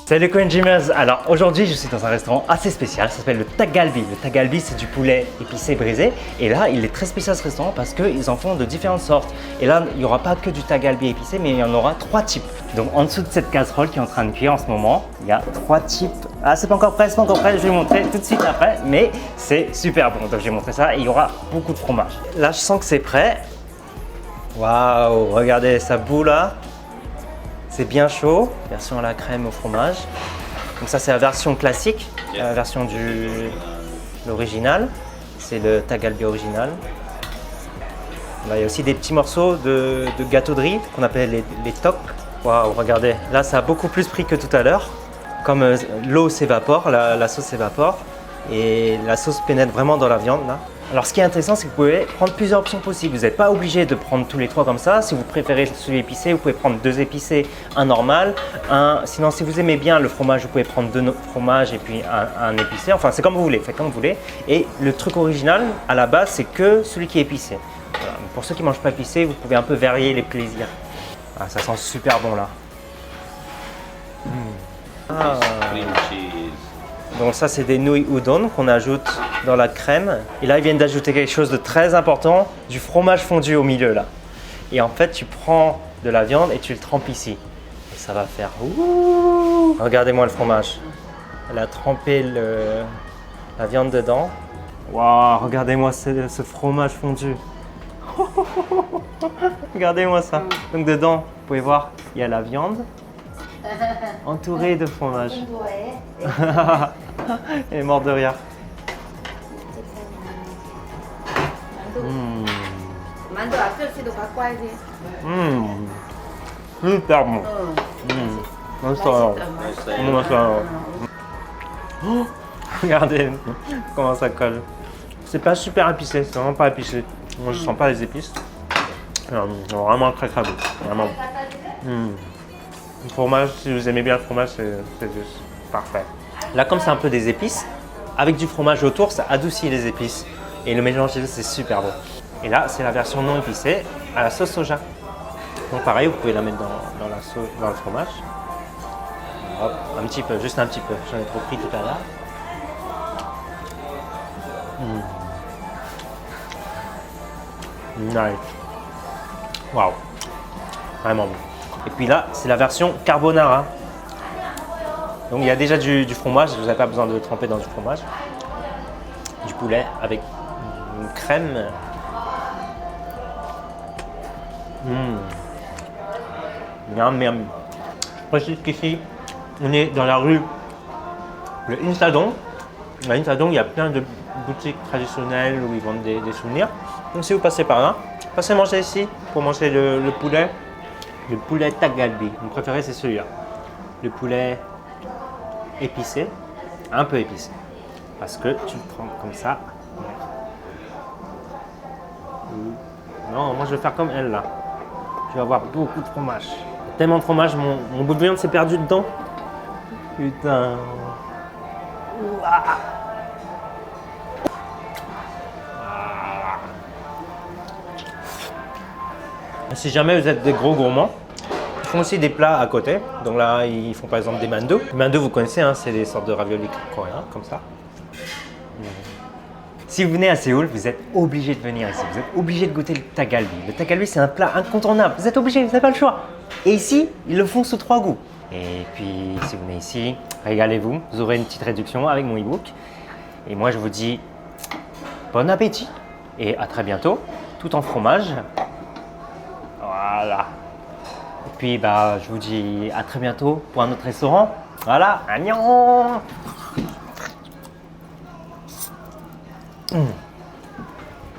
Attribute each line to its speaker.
Speaker 1: Salut Coin-Gymers. Alors aujourd'hui je suis dans un restaurant assez spécial, ça s'appelle le Tagalbi. Le Tagalbi c'est du poulet épicé brisé et là il est très spécial ce restaurant parce qu'ils en font de différentes sortes. Et là il n'y aura pas que du Tagalbi épicé mais il y en aura 3 types. Donc en dessous de cette casserole qui est en train de cuire en ce moment, il y a 3 types. Ah c'est pas encore prêt, je vais vous montrer tout de suite après mais c'est super bon. Donc je vais montrer ça et il y aura beaucoup de fromage. Là je sens que c'est prêt. Waouh, regardez ça bout là. C'est bien chaud, version à la crème au fromage. Donc ça c'est la version classique, la version de l'original. C'est le Tagalbi original. Là, il y a aussi des petits morceaux de gâteau de riz qu'on appelle les tocs. Waouh, regardez, là ça a beaucoup plus pris que tout à l'heure. Comme l'eau s'évapore, la sauce s'évapore et la sauce pénètre vraiment dans la viande là. Alors ce qui est intéressant, c'est que vous pouvez prendre plusieurs options possibles. Vous n'êtes pas obligé de prendre tous les 3 comme ça. Si vous préférez celui épicé, vous pouvez prendre 2 épicés, un normal. Sinon, si vous aimez bien le fromage, vous pouvez prendre 2 fromages et puis un épicé. Enfin, c'est comme vous voulez, faites comme vous voulez. Et le truc original, à la base, c'est que celui qui est épicé. Voilà. Pour ceux qui ne mangent pas épicé, vous pouvez un peu varier les plaisirs. Ah, ça sent super bon là. Ah. Donc ça c'est des nouilles udon qu'on ajoute dans la crème. Et là ils viennent d'ajouter quelque chose de très important, du fromage fondu au milieu là. Et en fait tu prends de la viande et tu le trempes ici. Et ça va faire ouh. Regardez-moi le fromage. Elle a trempé la viande dedans. Waouh, regardez-moi ce fromage fondu. Regardez-moi ça. Donc dedans, vous pouvez voir, il y a la viande entourée de fromage. Elle est morte de rire. Super bon. Oh, regardez comment ça colle. C'est pas super épicé, c'est vraiment pas épicé. Moi je sens pas les épices. Vraiment très très bon. Vraiment. Le fromage, si vous aimez bien le fromage, c'est juste parfait. Là, comme c'est un peu des épices, avec du fromage autour, ça adoucit les épices. Et le mélange, c'est super bon. Et là, c'est la version non épicée à la sauce soja. Donc pareil, vous pouvez la mettre dans le fromage. Hop, un petit peu, juste un petit peu. J'en ai trop pris tout à l'heure. Nice. Waouh. Vraiment bon. Et puis là, c'est la version carbonara. Donc il y a déjà du fromage, vous n'avez pas besoin de tremper dans du fromage. Du poulet avec une crème. Miam miam. Je précise qu'ici, on est dans la rue le Insadong. À Insadong, il y a plein de boutiques traditionnelles où ils vendent des souvenirs. Donc si vous passez par là, passez manger ici pour manger le poulet. Le poulet Tagalbi. Mon préféré c'est celui-là. Le poulet épicé, un peu épicé. Parce que tu le prends comme ça. Non, moi je vais faire comme elle là. Tu vas avoir beaucoup de fromage. Tellement de fromage, mon bout de viande s'est perdu dedans. Putain. Si jamais vous êtes des gros gourmands, ils font aussi des plats à côté. Donc là, ils font par exemple des mando. Les mando, vous connaissez, hein, c'est des sortes de raviolis coréens, comme ça. Si vous venez à Séoul, vous êtes obligé de venir ici. Vous êtes obligé de goûter le Tagalbi. Le Tagalbi, c'est un plat incontournable. Vous êtes obligé, vous n'avez pas le choix. Et ici, ils le font sous 3 goûts. Et puis, si vous venez ici, régalez-vous. Vous aurez une petite réduction avec mon e-book. Et moi, je vous dis bon appétit et à très bientôt, tout en fromage. Voilà. Et puis, je vous dis à très bientôt pour un autre restaurant. Voilà. Annyeong.